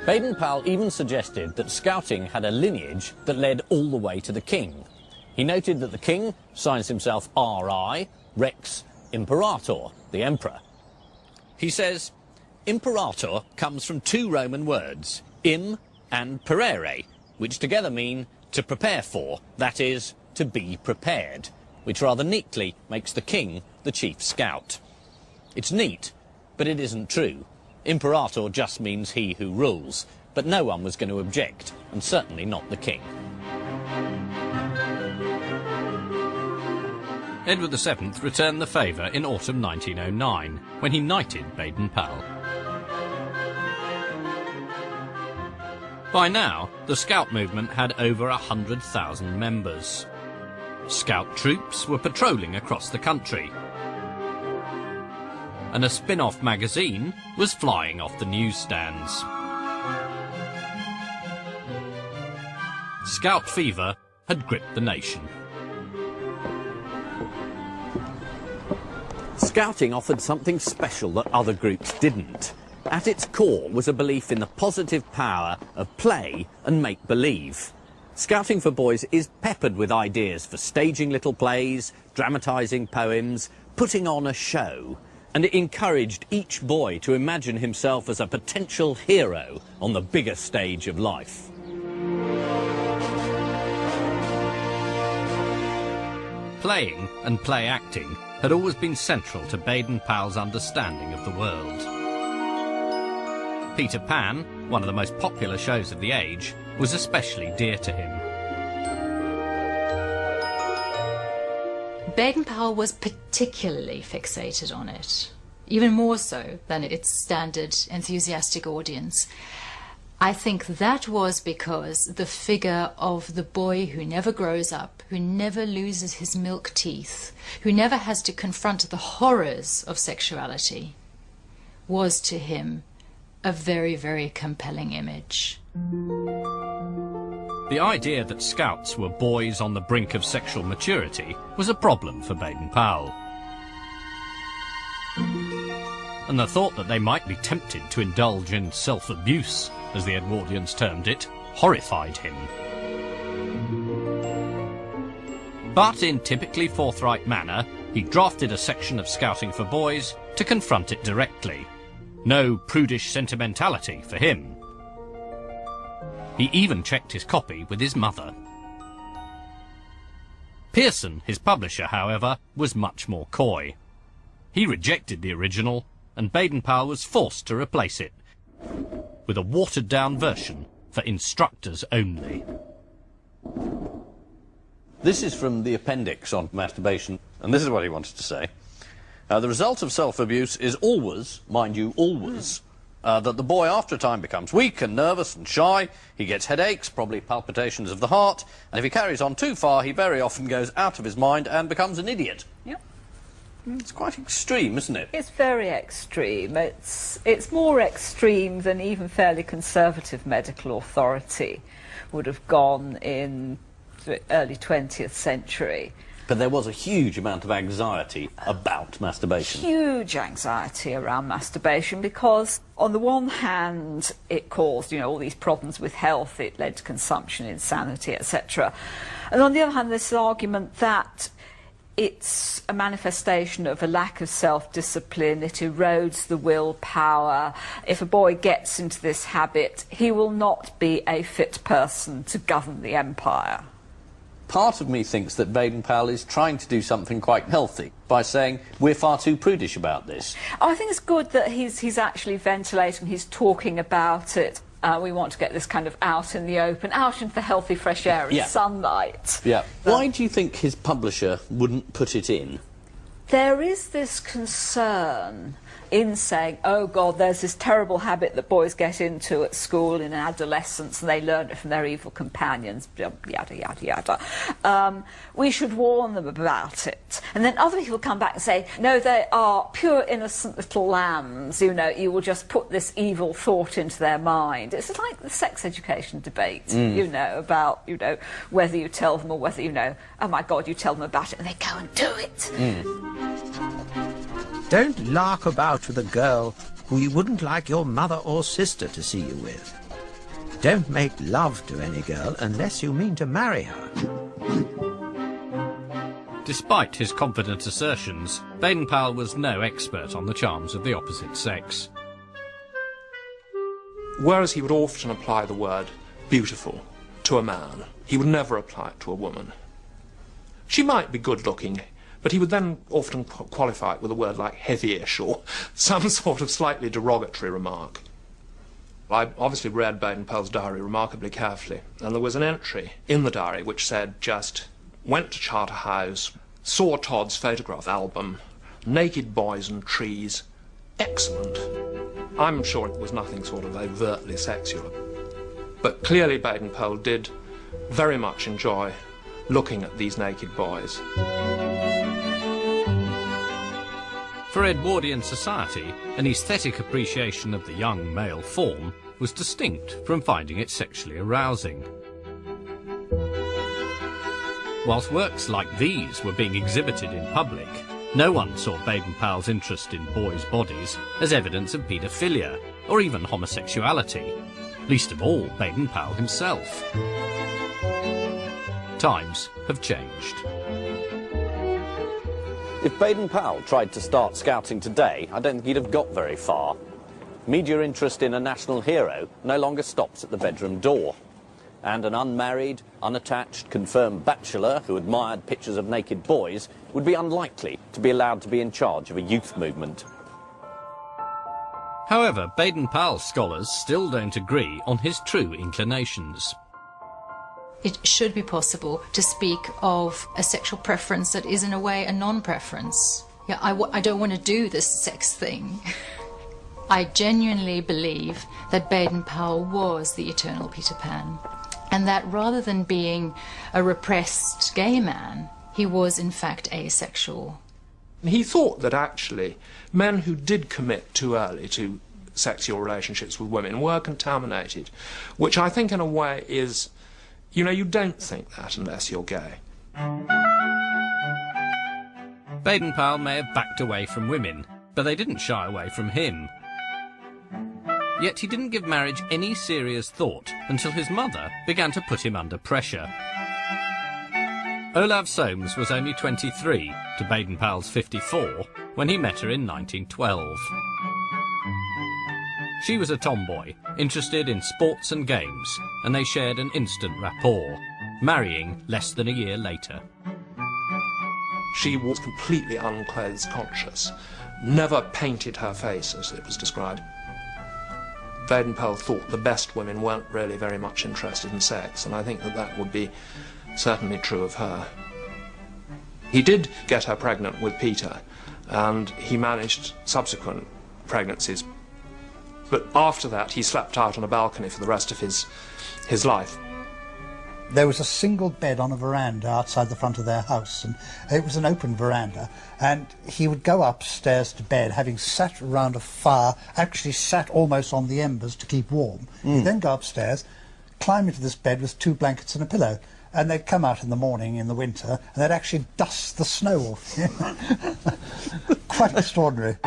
[SPEAKER 1] Baden-Powell even suggested that scouting had a lineage that led all the way to the king. He noted that the king signs himself R.I., Rex Imperator, the emperor. He says, Imperator comes from two Roman words, im and perere, which together mean to prepare for, that is, to be prepared, which rather neatly makes the king the chief scout. It's neat, but it isn't true. Imperator just means he who rules, but no one was going to object, and certainly not the king.
[SPEAKER 9] Edward VII returned the favour in autumn 1909, when he knighted Baden-Powell. By now, the Scout movement had over 100,000 members. Scout troops were patrolling across the country, and a spin-off magazine was flying off the newsstands. Scout fever had gripped the nation.
[SPEAKER 1] Scouting offered something special that other groups didn't.
[SPEAKER 9] At its core was a belief in the positive power of play and make-believe. Scouting for Boys is peppered with ideas for staging little plays, dramatising poems, putting on a show, and it encouraged each boy to imagine himself as a potential hero on the bigger stage of life. Playing and play acting had always been central to Baden-Powell's understanding of the world. Peter Pan, one of the most popular shows of the age, was especially dear to him.
[SPEAKER 11] Baden-Powell was particularly fixated on it, even more so than its standard enthusiastic audience. I think that was because the figure of the boy who never grows up, who never loses his milk teeth, who never has to confront the horrors of sexuality, was to him a very, very compelling image.
[SPEAKER 9] The idea that scouts were boys on the brink of sexual maturity was a problem for Baden-Powell. And the thought that they might be tempted to indulge in self-abuse, as the Edwardians termed it, horrified him. But in typically forthright manner, he drafted a section of Scouting for Boys to confront it directly. No prudish sentimentality for him. He even checked his copy with his mother. Pearson, his publisher, however, was much more coy. He rejected the original, and Baden-Powell was forced to replace it with a watered-down version for instructors only.
[SPEAKER 1] This is from the appendix on masturbation, and this is what he wanted to say. The result of self-abuse is always, mind you, always, that the boy after a time becomes weak and nervous and shy. He gets headaches, probably palpitations of the heart, and if he carries on too far, he very often goes out of his mind and becomes an idiot.
[SPEAKER 18] Yep.
[SPEAKER 1] It's quite extreme, isn't it?
[SPEAKER 18] It's very extreme. It's more extreme than even fairly conservative medical authority would have gone in the early 20th century.
[SPEAKER 1] But there was a huge amount of anxiety about masturbation.
[SPEAKER 18] Huge anxiety around masturbation because, on the one hand, it caused, all these problems with health. It led to consumption, insanity, etc. And on the other hand, this argument that it's a manifestation of a lack of self-discipline, it erodes the willpower. If a boy gets into this habit, he will not be a fit person to govern the empire.
[SPEAKER 1] Part of me thinks that Baden-Powell is trying to do something quite healthy by saying we're far too prudish about this.
[SPEAKER 18] I think it's good that he's actually ventilating, he's talking about it. We want to get this kind of out in the open, out into the healthy fresh air and sunlight.
[SPEAKER 1] Yeah. Why do you think his publisher wouldn't put it in?
[SPEAKER 18] There is this concern in saying, oh God, there's this terrible habit that boys get into at school in adolescence and they learn it from their evil companions, yada, yada, yada. We should warn them about it. And then other people come back and say, no, they are pure innocent little lambs, you will just put this evil thought into their mind. It's like the sex education debate, about, whether you tell them or whether, oh my God, you tell them about it and they go and do it.
[SPEAKER 2] Don't lark about with a girl who you wouldn't like your mother or sister to see you with. Don't make love to any girl unless you mean to marry her.
[SPEAKER 9] Despite his confident assertions, Baden-Powell was no expert on the charms of the opposite sex.
[SPEAKER 7] Whereas he would often apply the word beautiful to a man, he would never apply it to a woman. She might be good-looking, but he would then often qualify it with a word like heavyish or some sort of slightly derogatory remark. I obviously read Baden-Powell's diary remarkably carefully, and there was an entry in the diary which said just, went to Charterhouse, saw Todd's photograph album, naked boys and trees, excellent. I'm sure it was nothing sort of overtly sexual, but clearly Baden-Powell did very much enjoy looking at these naked boys.
[SPEAKER 9] For Edwardian society, an aesthetic appreciation of the young male form was distinct from finding it sexually arousing. Whilst works like these were being exhibited in public, no one saw Baden-Powell's interest in boys' bodies as evidence of paedophilia, or even homosexuality, least of all Baden-Powell himself. Times have changed.
[SPEAKER 1] If Baden-Powell tried to start scouting today, I don't think he'd have got very far. Media interest in a national hero no longer stops at the bedroom door. And an unmarried, unattached, confirmed bachelor who admired pictures of naked boys would be unlikely to be allowed to be in charge of a youth movement.
[SPEAKER 9] However, Baden-Powell scholars still don't agree on his true inclinations.
[SPEAKER 11] It should be possible to speak of a sexual preference that is in a way a non-preference. Yeah, I don't want to do this sex thing. I genuinely believe that Baden-Powell was the eternal Peter Pan, and that rather than being a repressed gay man, he was in fact asexual.
[SPEAKER 7] He thought that actually men who did commit too early to sexual relationships with women were contaminated, which I think in a way is, you know, you don't think that unless you're gay.
[SPEAKER 9] Baden-Powell may have backed away from women, but they didn't shy away from him. Yet he didn't give marriage any serious thought until his mother began to put him under pressure. Olav Soames was only 23 to Baden-Powell's 54 when he met her in 1912. She was a tomboy, interested in sports and games, and they shared an instant rapport, marrying less than a year later.
[SPEAKER 7] She was completely unclothes conscious, never painted her face, as it was described. Baden-Powell thought the best women weren't really very much interested in sex, and I think that that would be certainly true of her. He did get her pregnant with Peter, and he managed subsequent pregnancies. But after that, he slept out on a balcony for the rest of his life.
[SPEAKER 4] There was a single bed on a veranda outside the front of their house, and it was an open veranda, and he would go upstairs to bed, having sat around a fire, actually sat almost on the embers to keep warm. He'd then go upstairs, climb into this bed with 2 blankets and a pillow, and they'd come out in the morning in the winter, and they'd actually dust the snow off. Quite extraordinary.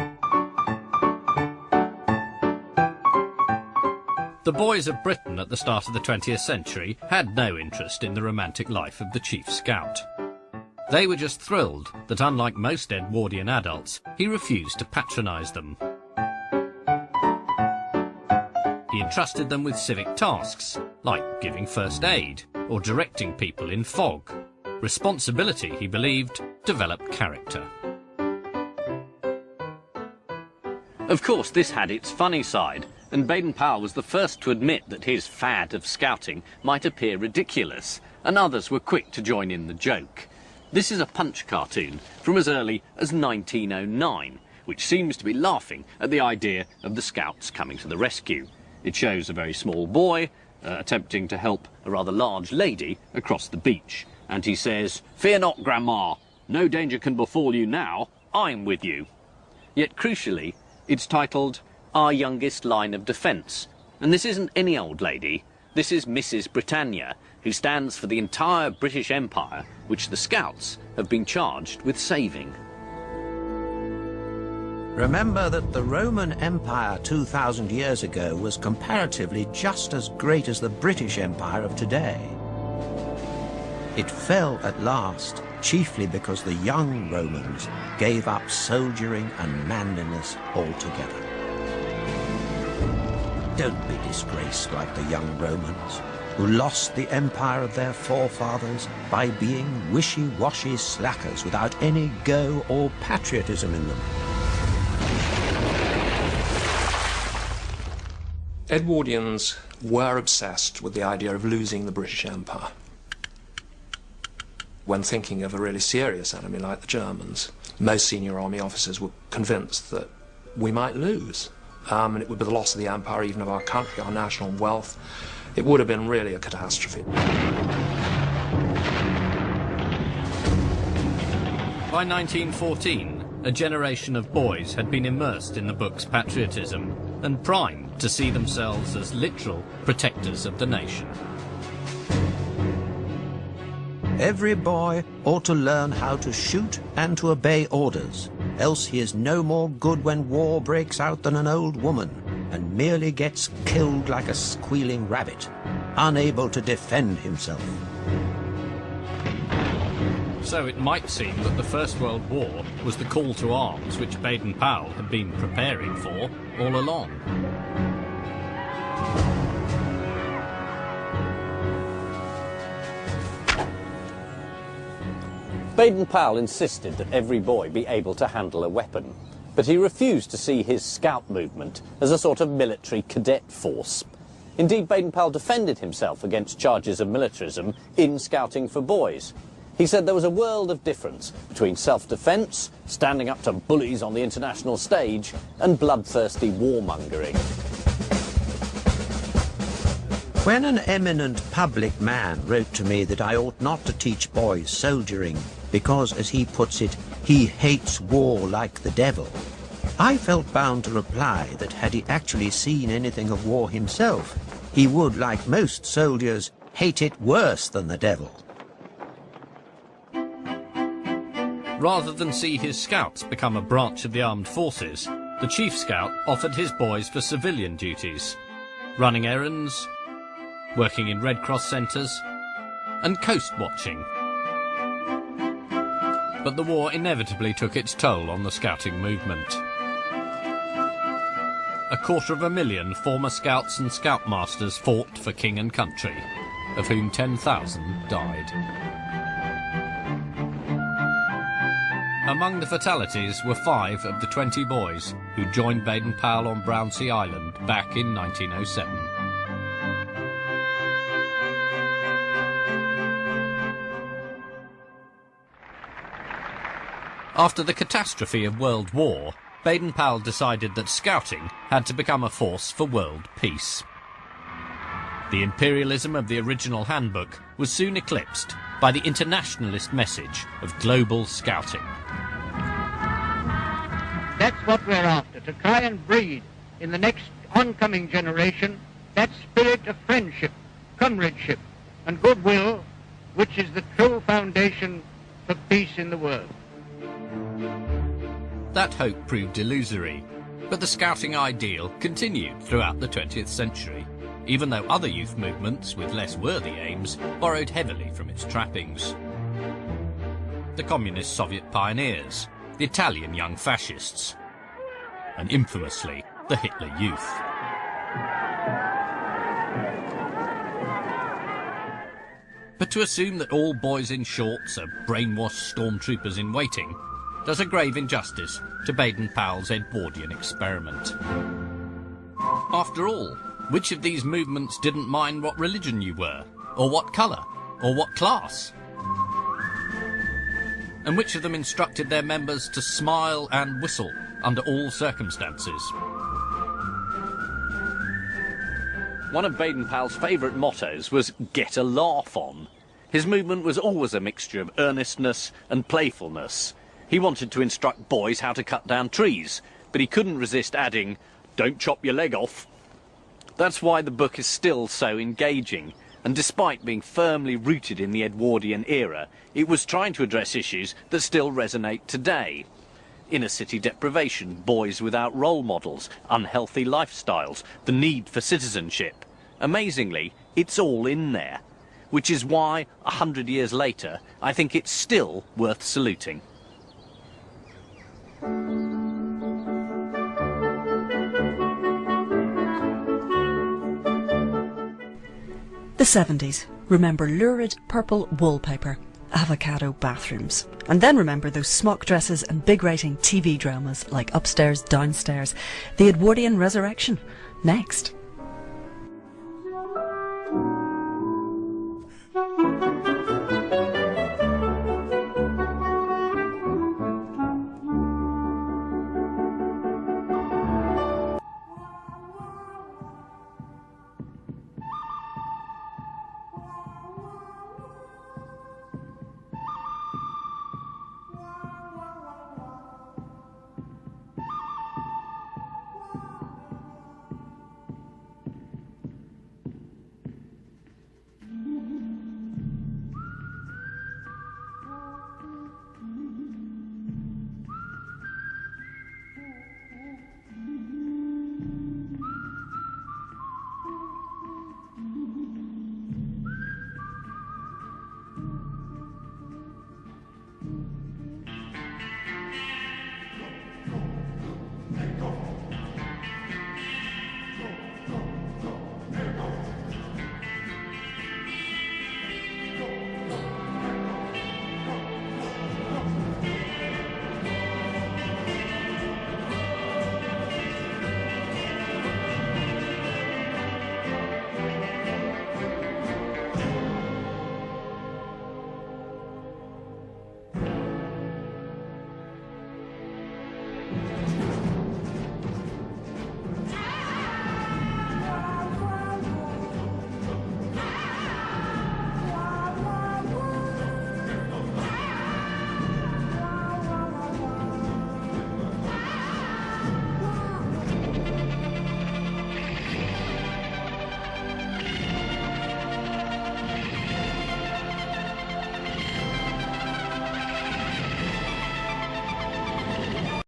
[SPEAKER 9] The boys of Britain at the start of the 20th century had no interest in the romantic life of the chief scout. They were just thrilled that, unlike most Edwardian adults, he refused to patronise them. He entrusted them with civic tasks, like giving first aid or directing people in fog. Responsibility, he believed, developed character.
[SPEAKER 1] Of course, this had its funny side, and Baden-Powell was the first to admit that his fad of scouting might appear ridiculous, and others were quick to join in the joke. This is a Punch cartoon from as early as 1909, which seems to be laughing at the idea of the scouts coming to the rescue. It shows a very small boy attempting to help a rather large lady across the beach, and he says, "Fear not, Grandma, no danger can befall you now, I'm with you." Yet crucially, it's titled Our Youngest Line of Defence, and this isn't any old lady, this is Mrs. Britannia, who stands for the entire British Empire, which the Scouts have been charged with saving.
[SPEAKER 2] Remember that the Roman Empire 2,000 years ago was comparatively just as great as the British Empire of today. It fell at last, chiefly because the young Romans gave up soldiering and manliness altogether. Don't be disgraced like the young Romans, who lost the empire of their forefathers by being wishy-washy slackers without any go or patriotism in them.
[SPEAKER 7] Edwardians were obsessed with the idea of losing the British Empire. When thinking of a really serious enemy like the Germans, most senior army officers were convinced that we might lose. And it would be the loss of the empire, even of our country, our national wealth. It would have been really a catastrophe.
[SPEAKER 9] By 1914, a generation of boys had been immersed in the book's patriotism and primed to see themselves as literal protectors of the nation.
[SPEAKER 2] Every boy ought to learn how to shoot and to obey orders, else he is no more good when war breaks out than an old woman, and merely gets killed like a squealing rabbit, unable to defend himself.
[SPEAKER 6] So it might seem that the First World War was the call to arms which Baden-Powell had been preparing for all along.
[SPEAKER 1] Baden-Powell insisted that every boy be able to handle a weapon, but he refused to see his scout movement as a sort of military cadet force. Indeed, Baden-Powell defended himself against charges of militarism in Scouting for Boys. He said there was a world of difference between self-defence, standing up to bullies on the international stage, and bloodthirsty warmongering.
[SPEAKER 2] When an eminent public man wrote to me that I ought not to teach boys soldiering because, as he puts it, he hates war like the devil, I felt bound to reply that had he actually seen anything of war himself, he would, like most soldiers, hate it worse than the devil.
[SPEAKER 6] Rather than see his scouts become a branch of the armed forces, the Chief Scout offered his boys for civilian duties, running errands, working in Red Cross centres, and coast watching. But the war inevitably took its toll on the scouting movement. 250,000 former scouts and scoutmasters fought for king and country, of whom 10,000 died. Among the fatalities were 5 of the 20 boys who joined Baden-Powell on Brownsea Island back in 1907. After the catastrophe of World War, Baden-Powell decided that scouting had to become a force for world peace. The imperialism of the original handbook was soon eclipsed by the internationalist message of global scouting.
[SPEAKER 3] That's what we're after, to try and breed in the next oncoming generation that spirit of friendship, comradeship, and goodwill, which is the true foundation for peace in the world.
[SPEAKER 6] That hope proved illusory, but the scouting ideal continued throughout the 20th century, even though other youth movements with less worthy aims borrowed heavily from its trappings. The communist Soviet pioneers, the Italian young fascists, and infamously the Hitler Youth. But to assume that all boys in shorts are brainwashed stormtroopers in waiting does a grave injustice to Baden-Powell's Edwardian experiment. After all, which of these movements didn't mind what religion you were, or what colour, or what class? And which of them instructed their members to smile and whistle under all circumstances?
[SPEAKER 1] One of Baden-Powell's favourite mottos was "get a laugh on." His movement was always a mixture of earnestness and playfulness. He wanted to instruct boys how to cut down trees, but he couldn't resist adding, "Don't chop your leg off." That's why the book is still so engaging, and despite being firmly rooted in the Edwardian era, it was trying to address issues that still resonate today. Inner city deprivation, boys without role models, unhealthy lifestyles, the need for citizenship. Amazingly, it's all in there, which is why, 100 years later, I think it's still worth saluting.
[SPEAKER 19] The 70s. Remember lurid purple wallpaper, avocado bathrooms. And then remember those smock dresses and big rating TV dramas like Upstairs, Downstairs, the Edwardian Resurrection. Next.